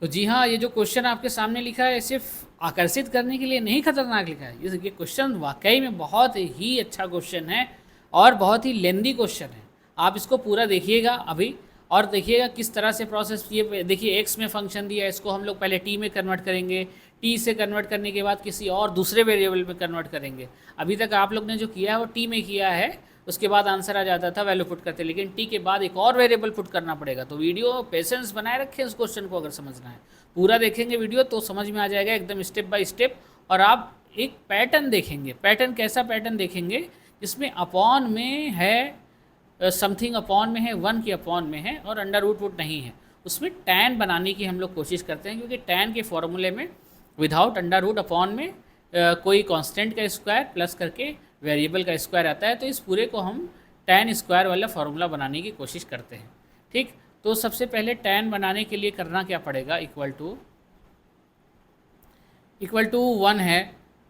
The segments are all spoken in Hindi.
तो जी हाँ, ये जो क्वेश्चन आपके सामने लिखा है सिर्फ आकर्षित करने के लिए नहीं खतरनाक लिखा है। ये क्वेश्चन वाकई में बहुत ही अच्छा क्वेश्चन है और बहुत ही लेंदी क्वेश्चन है। आप इसको पूरा देखिएगा अभी और देखिएगा किस तरह से प्रोसेस ये देखिए, एक्स में फंक्शन दिया है, इसको हम लोग पहले टी में कन्वर्ट करेंगे, टी से कन्वर्ट करने के बाद किसी और दूसरे वेरिएबल में कन्वर्ट करेंगे। अभी तक आप लोग ने जो किया है वो टी में किया है, उसके बाद आंसर आ जाता था, वैल्यू पुट करते, लेकिन टी के बाद एक और वेरिएबल पुट करना पड़ेगा। तो वीडियो पेशेंस बनाए रखें इस क्वेश्चन को, अगर समझना है पूरा देखेंगे वीडियो तो समझ में आ जाएगा एकदम स्टेप बाय स्टेप। और आप एक पैटर्न देखेंगे, पैटर्न कैसा पैटर्न देखेंगे जिसमें अपॉन में है, समथिंग अपॉन में है, वन की अपॉन में है और अंडर रूट वुट नहीं है। उसमें टैन बनाने की हम लोग कोशिश करते हैं, क्योंकि टैन के फॉर्मूले में विदाउट अंडर रूट अपॉन में कोई कांस्टेंट का स्क्वायर प्लस करके वेरिएबल का स्क्वायर आता है। तो इस पूरे को हम टैन स्क्वायर वाला फार्मूला बनाने की कोशिश करते हैं। ठीक, तो सबसे पहले टैन बनाने के लिए करना क्या पड़ेगा, इक्वल टू 1 है,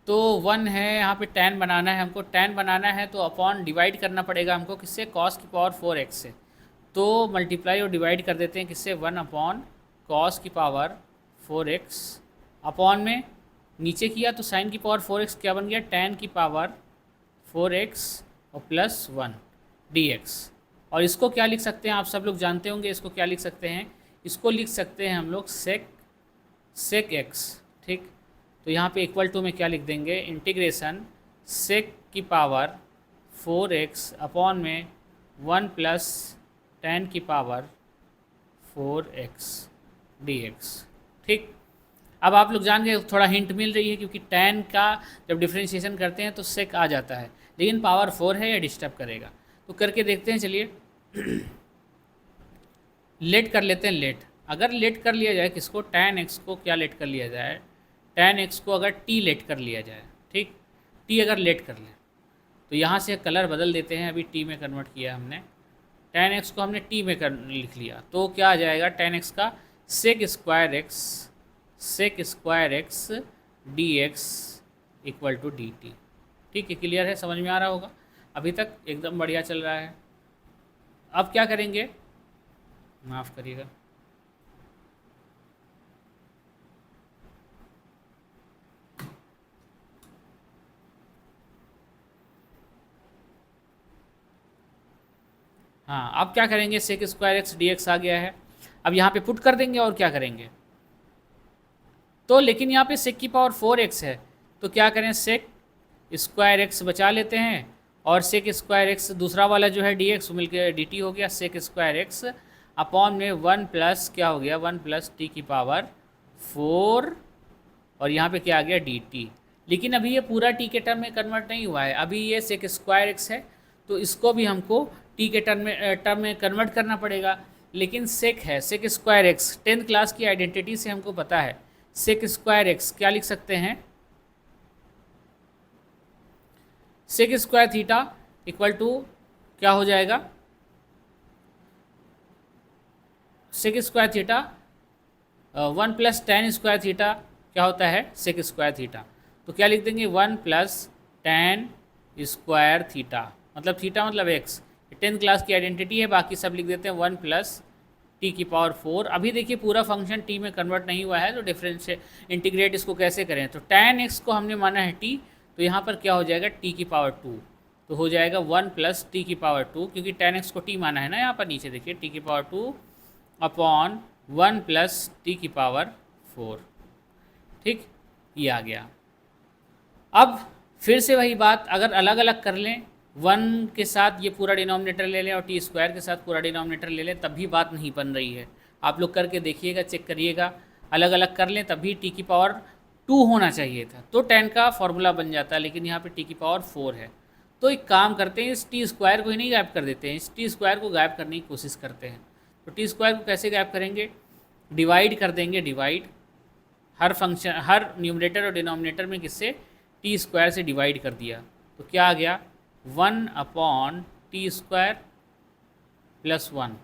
तो 1 है यहाँ पे टैन बनाना है हमको। टैन बनाना है तो अपॉन डिवाइड करना पड़ेगा हमको, किससे, कॉस की पावर 4x से। तो मल्टीप्लाई और डिवाइड कर देते हैं किससे, 1 अपॉन कॉस की पावर 4x अपॉन में नीचे किया तो साइन की पावर 4x क्या बन गया, टैन की पावर 4x और प्लस 1 dx। और इसको क्या लिख सकते हैं, आप सब लोग जानते होंगे इसको क्या लिख सकते हैं, इसको लिख सकते हैं हम लोग सेक x। ठीक, तो यहाँ पे इक्वल टू में क्या लिख देंगे, इंटीग्रेशन सेक की पावर 4x अपॉन में 1 प्लस टैन की पावर 4x dx। ठीक, अब आप लोग जान गए, थोड़ा हिंट मिल रही है, क्योंकि टैन का जब डिफ्रेंशिएशन करते हैं तो सेक आ जाता है, लेकिन पावर 4 है, या डिस्टर्ब करेगा। तो करके देखते हैं, चलिए लेट कर लेते हैं। लेट अगर लेट कर लिया जाए किसको, टैन एक्स को क्या लेट कर लिया जाए, टैन एक्स को अगर टी लेट कर लिया जाए, ठीक, टी अगर लेट कर लें तो यहाँ से कलर बदल देते हैं, अभी टी में कन्वर्ट किया हमने, टैन एक्स को हमने टी में लिख लिया, तो क्या आ जाएगा, टैन एक्स का sec square x d x equal to d t. ठीक है, क्लियर है, समझ में आ रहा होगा, अभी तक एकदम बढ़िया चल रहा है। अब क्या करेंगे, माफ़ करिएगा, हाँ, अब क्या करेंगे, sec square x d x आ गया है, अब यहाँ पे पुट कर देंगे और क्या करेंगे, तो लेकिन यहाँ पे सेक की पावर 4x है, तो क्या करें, सेक स्क्वायर एक्स बचा लेते हैं और सेक स्क्वायर एक्स दूसरा वाला जो है डी एक्स मिलकर डी टी हो गया, सेक स्क्वायर एक्स अपॉन में 1 प्लस क्या हो गया, 1 प्लस टी की पावर 4 और यहाँ पे क्या आ गया, डी टी। लेकिन अभी ये पूरा टी के टर्म में कन्वर्ट नहीं हुआ है, अभी ये सेक स्क्वायर एक्स है, तो इसको भी हमको टी के टर्म में कन्वर्ट करना पड़ेगा। लेकिन सेक है, sec square x 10th class की आइडेंटिटी से हमको पता है, सेक स्क्वायर एक्स क्या लिख सकते हैं, sec square theta equal to क्या हो जाएगा, sec square theta 1 plus tan square theta क्या होता है, सेक स्क्वायर थीटा। तो क्या लिख देंगे, 1 प्लस टेन स्क्वायर थीटा, मतलब थीटा मतलब एक्स, 10th क्लास की आइडेंटिटी है, बाकी सब लिख देते हैं 1 प्लस टी की पावर 4। अभी देखिए पूरा फंक्शन टी में कन्वर्ट नहीं हुआ है, तो डिफरेंस इंटीग्रेट इसको कैसे करें, तो tan x को हमने माना है टी, तो यहाँ पर क्या हो जाएगा, टी की पावर 2, तो हो जाएगा 1 प्लस टी की पावर 2, क्योंकि tan x को टी माना है ना, यहाँ पर नीचे देखिए टी की पावर 2 अपॉन 1 प्लस टी की पावर 4। ठीक, ये आ गया। अब फिर से वही बात, अगर अलग अलग कर लें, 1 के साथ ये पूरा डिनोमिनेटर ले लें और टी स्क्वायर के साथ पूरा डिनोमिनेटर ले लें, तब भी बात नहीं बन रही है। आप लोग करके देखिएगा, चेक करिएगा, अलग अलग कर लें तब भी टी की पावर 2 होना चाहिए था, तो tan का फॉर्मूला बन जाता है, लेकिन यहाँ पे टी की पावर 4 है। तो एक काम करते हैं, इस टी स्क्वायर को ही नहीं गायब कर देते हैं, इस टी स्क्वायर को गायब करने की कोशिश करते हैं। तो टी स्क्वायर को कैसे गायब करेंगे, डिवाइड कर देंगे, डिवाइड हर फंक्शन, हर न्यूमरेटर और डिनोमिनेटर में किससे, टी स्क्वायर से डिवाइड कर दिया, तो क्या आ गया, 1 upon t square plus 1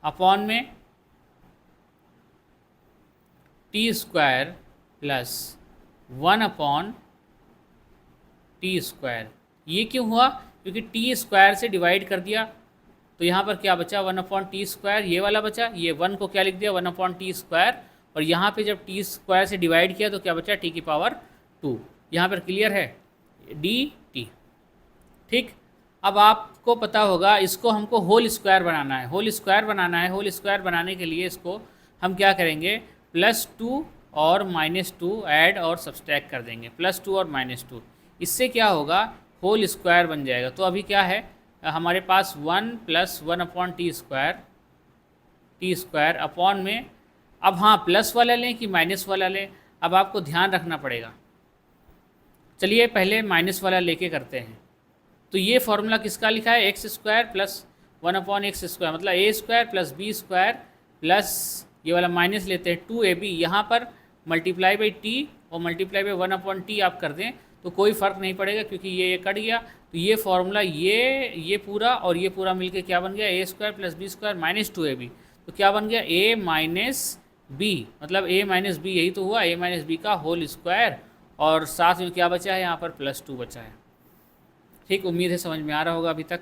upon में t square plus 1 upon t square. ये क्यों हुआ, क्योंकि टी स्क्वायर से डिवाइड कर दिया, तो यहाँ पर क्या बचा, 1 अपॉन टी स्क्वायर, ये वाला बचा, ये 1 को क्या लिख दिया, 1 अपॉन टी स्क्वायर और यहाँ पे जब टी स्क्वायर से डिवाइड किया तो क्या बचा, टी की पावर 2। यहाँ पर क्लियर है, डी टी। ठीक, अब आपको पता होगा इसको हमको होल स्क्वायर बनाना है, होल स्क्वायर बनाना है। होल स्क्वायर बनाने के लिए इसको हम क्या करेंगे, +2 और -2 ऐड और सब्सट्रैक्ट कर देंगे, +2 और -2। इससे क्या होगा, होल स्क्वायर बन जाएगा। तो अभी क्या है हमारे पास 1 + 1/t² टी स्क्वायर अपॉन में, अब हाँ प्लस वाला लें कि माइनस वाला लें, अब आपको ध्यान रखना पड़ेगा। चलिए पहले माइनस वाला लेके करते हैं। तो ये फॉर्मूला किसका लिखा है, x² + 1/x², मतलब a² + b² प्लस ये वाला माइनस लेते हैं 2ab, यहाँ पर मल्टीप्लाई बाई टी और मल्टीप्लाई बाई 1/t आप कर दें तो कोई फ़र्क नहीं पड़ेगा, क्योंकि ये कट गया। तो ये फॉर्मूला ये पूरा और ये पूरा मिलके क्या बन गया, a² + b² - 2ab। तो क्या बन गया, a - b, मतलब a - b, यही तो हुआ, a - b का होल स्क्वायर, और साथ में क्या बचा है यहाँ पर +2 बचा है। ठीक, उम्मीद है समझ में आ रहा होगा अभी तक।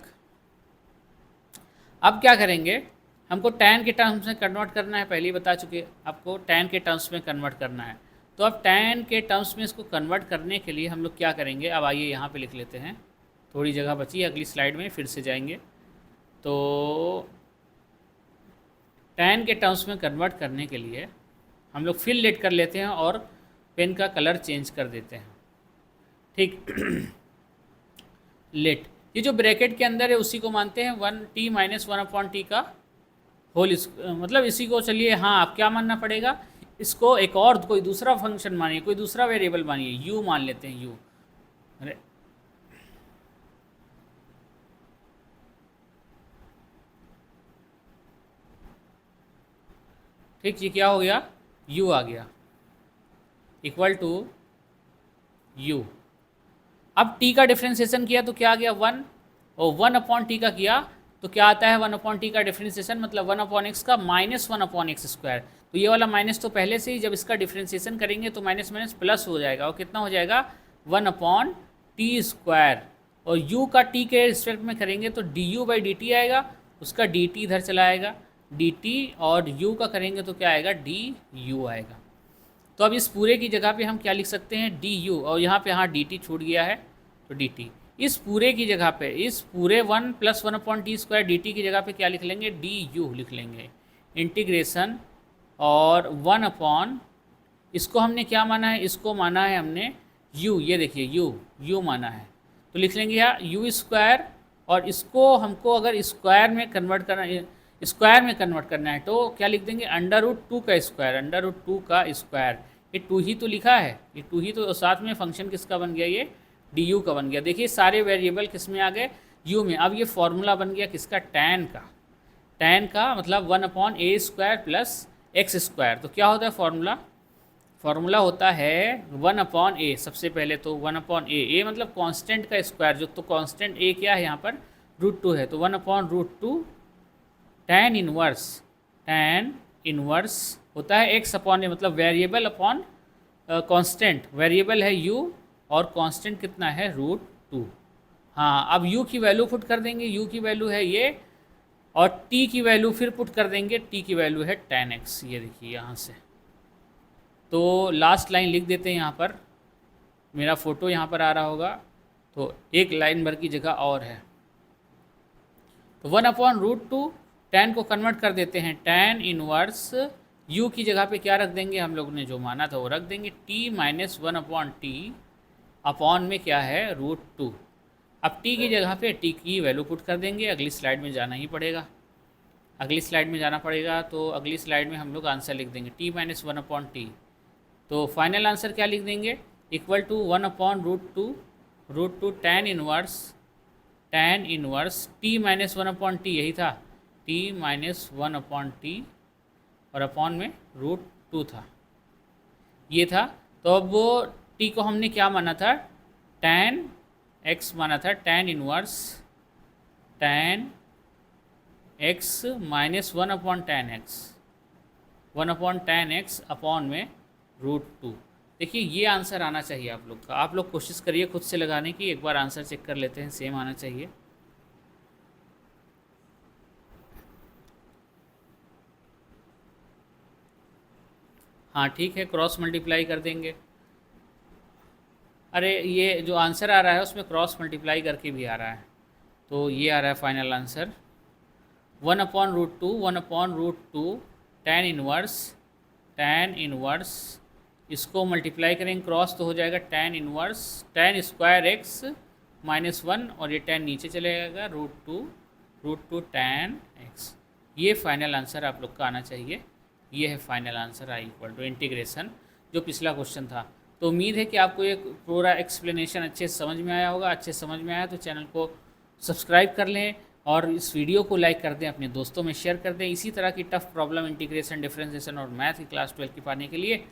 अब क्या करेंगे, हमको tan के टर्म्स में कन्वर्ट करना है, पहले ही बता चुके आपको tan के टर्म्स में कन्वर्ट करना है। तो अब tan के टर्म्स में इसको कन्वर्ट करने के लिए हम लोग क्या करेंगे, अब आइए यहाँ पे लिख लेते हैं, थोड़ी जगह बची है, अगली स्लाइड में फिर से जाएंगे। तो tan के टर्म्स में कन्वर्ट करने के लिए हम लोग फिर लेट कर लेते हैं और पेन का कलर चेंज कर देते हैं। ठीक लेट, ये जो ब्रैकेट के अंदर है उसी को मानते हैं 1t - 1/t का होल, मतलब इसी को, चलिए हाँ आप क्या मानना पड़ेगा, इसको एक और कोई दूसरा फंक्शन मानिए, कोई दूसरा वेरिएबल मानिए, u मान लेते हैं, u। अरे ठीक, ये क्या हो गया, u आ गया इक्वल टू u। अब t का डिफ्रेंसिएशन किया तो क्या आ गया 1, और 1/t का किया तो क्या आता है 1/t का डिफ्रेंसिएशन, मतलब 1/x का -1/x²। तो ये वाला माइनस तो पहले से ही, जब इसका डिफ्रेंसिएशन करेंगे तो माइनस माइनस प्लस हो जाएगा, और कितना हो जाएगा 1/t²। और u का t के रिस्पेक्ट में करेंगे तो du/dt आएगा, उसका dt इधर चला आएगा, dt, और u का करेंगे तो क्या आएगा, du आएगा। तो अब इस पूरे की जगह पे हम क्या लिख सकते हैं, du, और यहाँ पे हाँ dt छूट गया है तो dt। इस पूरे की जगह पे, इस पूरे 1 + 1/t² dt की जगह पे क्या लिख लेंगे, du लिख लेंगे, इंटीग्रेशन, और 1/, इसको हमने क्या माना है, इसको माना है हमने u, ये देखिए u माना है, तो लिख लेंगे यहाँ u², और इसको हमको अगर स्क्वायर में कन्वर्ट करना है तो क्या लिख देंगे, √2 का स्क्वायर, √2 का स्क्वायर। ये 2 ही तो लिखा है, ये 2 ही तो, साथ में फंक्शन किसका बन गया, ये du का बन गया। देखिए सारे वेरिएबल किस में आ गए, u में। अब ये फॉर्मूला बन गया किसका, tan का मतलब 1/a² + x²। तो क्या होता है फॉर्मूला होता है 1/a। सबसे पहले तो 1/a, a मतलब कांस्टेंट का स्क्वायर, जो तो कांस्टेंट a क्या है यहाँ पर, √2 है, तो 1/√2 tan इनवर्स होता है x/a, मतलब वेरिएबल अपॉन कांस्टेंट, वेरिएबल है u और कांस्टेंट कितना है, √2। हाँ, अब u की वैल्यू पुट कर देंगे, u की वैल्यू है ये, और t की वैल्यू फिर पुट कर देंगे, t की वैल्यू है tan x, ये देखिए यहाँ से। तो लास्ट लाइन लिख देते हैं यहाँ पर, मेरा फ़ोटो यहाँ पर आ रहा होगा, तो एक लाइन भर की जगह और है। तो 1/√2 tan को कन्वर्ट कर देते हैं, tan इनवर्स u की जगह पे क्या रख देंगे, हम लोग ने जो माना था वो रख देंगे, t - 1/t अपॉन में क्या है, √2। अब t की जगह पे t की वैल्यू पुट कर देंगे, अगली स्लाइड में जाना ही पड़ेगा, अगली स्लाइड में जाना पड़ेगा। तो अगली स्लाइड में हम लोग आंसर लिख देंगे t - 1/t। तो फाइनल आंसर क्या लिख देंगे, equal to 1/√2 tan inverse t - 1/t, यही था, t - 1/t, और अपॉन में √2 था, ये था। तो अब वो t को हमने क्या माना था, tan x माना था, tan inverse tan x - 1/tan x upon में √2। देखिए ये आंसर आना चाहिए आप लोग का, आप लोग कोशिश करिए खुद से लगाने की, एक बार आंसर चेक कर लेते हैं, सेम आना चाहिए। हाँ ठीक है, क्रॉस मल्टीप्लाई कर देंगे। अरे ये जो आंसर आ रहा है उसमें क्रॉस मल्टीप्लाई करके भी आ रहा है, तो ये आ रहा है फाइनल आंसर 1/√2, 1/√2 tan इनवर्स, इसको मल्टीप्लाई करेंगे क्रॉस तो हो जाएगा tan स्क्वायर एक्स -1, और ये tan नीचे चले जाएगा √2 tan x। ये फाइनल आंसर आप लोग का आना चाहिए। ये है फाइनल आंसर I = इंटीग्रेशन, जो पिछला क्वेश्चन था। तो उम्मीद है कि आपको ये पूरा एक्सप्लेनेशन अच्छे से समझ में आया होगा। अच्छे समझ में आया तो चैनल को सब्सक्राइब कर लें और इस वीडियो को लाइक कर दें, अपने दोस्तों में शेयर कर दें। इसी तरह की टफ प्रॉब्लम, इंटीग्रेशन, डिफरेंशिएशन और मैथ की क्लास 12 की पाने के लिए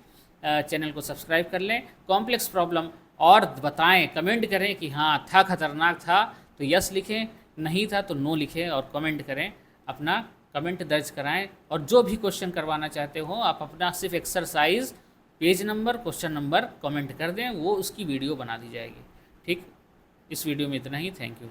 चैनल को सब्सक्राइब कर लें। कॉम्प्लेक्स प्रॉब्लम और बताएं, कमेंट करें कि हाँ था, खतरनाक था तो यस लिखें, नहीं था तो नो लिखें, और कमेंट करें, अपना कमेंट दर्ज कराएं। और जो भी क्वेश्चन करवाना चाहते हो आप अपना सिर्फ exercise, page number, question number comment कर दें, वो उसकी वीडियो बना दी जाएगी। ठीक, इस वीडियो में इतना ही। Thank you.